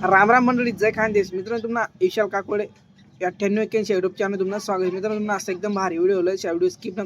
राम राम मंडळी, जय खानदेश. मित्रांनो, तुम्हाला विशाल काकोडे 9881 युट्यूब चॅनल तुम्हाला स्वागत. मित्रांनो, तुम्हाला असं एकदम भारी व्हिडिओ होईल. व्हिडिओ स्किप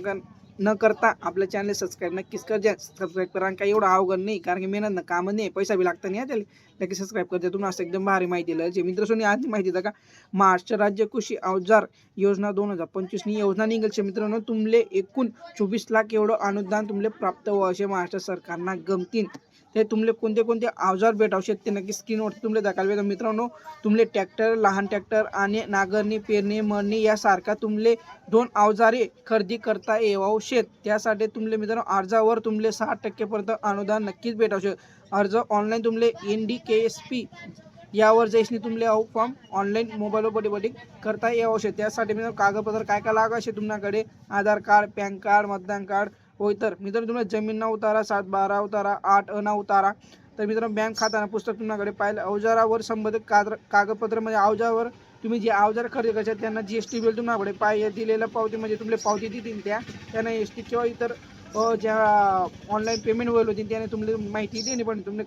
न करता आपल्या चॅनल सबस्क्राईब नक्कीच कर द्या. सबस्क्राईब करा, काही एवढं अवघड नाही, कारण की मेहनत ना काम नाही, पैसा बी लागता नाही त्याला. नक्की सबस्क्राईब कर द्या. तुम्हाला असं एकदम भारी माहिती दिलं. मित्रांनो, आज माहिती का महाराष्ट्र राज्य कृषी अवजार योजना 2025 नी योजना निघेल. मित्रांनो, तुमले एकूण 24 लाख एवढं अनुदान तुमले प्राप्त व्हायचे महाराष्ट्र सरकारना गमतीन. ते तुमले कोणते कोणते अवजार भेटावू शकते ते नक्की स्क्रीनवर तुमले दाखवायला. मित्रांनो, तुमले ट्रॅक्टर, लहान ट्रॅक्टर आणि नांगरणी, पेरणी, मळणी यासारखा तुमले 2 अवजारे खरेदी करता येऊ शेत. त्यासाठी तुमले मित्रांनो अर्जावर तुमले 6% पर्यंत अनुदान नक्कीच भेटावू शकत. अर्ज ऑनलाईन तुमले NDKSP यावर जैसनी तुमले फॉर्म ऑनलाईन मोबाईलवर बडी करता येऊ शकते. त्यासाठी मित्रांनो कागदपत्र काय काय लागायचे तुमच्याकडे? आधार कार्ड, पॅन कार्ड, मतदान कार्ड होय. तर मित्रांनो, तुम्हाला जमीन उतारा, 7/12 उतारा, 8 उतारा. तर मित्रांनो, बँक खाता पुस्तक तुमच्याकडे पाहिलं. अवजारावर संबंधित कागदपत्र म्हणजे अवजारावर तुम्ही जे अवजार खरेदी करतात त्यांना GST बिल तुमच्याकडे पाहिजे. दिलेलं पावती म्हणजे तुमले पावती देतील त्यांना ST किंवा इतर ज्या ऑनलाईन पेमेंट होईल होती त्याने तुमले माहिती देणे. पण तुमले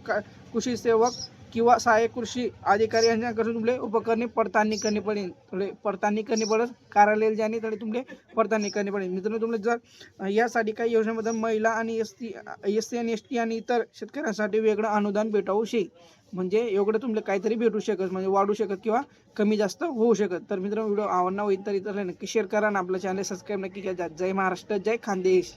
कृषी सेवक किंवा सहाय्यक कृषी अधिकारी यांच्याकडून तुमले उपकरणे पडताळणी करणे पडेल. थोडे पडताळणी करणे पडेल, कार्यालयाला जाणे तर तुमले पडताळणी करणे पडेल. मित्रांनो, तुमले जर यासाठी काही योजनेमध्ये महिला आणि SC आणि ST आणि इतर शेतकऱ्यांसाठी वेगळं अनुदान भेटावू शे. म्हणजे एवढं तुमले काहीतरी भेटू शकत, म्हणजे वाढू शकत किंवा कमी जास्त होऊ शकत. तर मित्रांनो, व्हिडिओ आवडला होईल तर इतर नक्की शेअर करा आणि आपलं चॅनल सबस्क्राईब नक्की करा. जय महाराष्ट्र, जय खानदेश.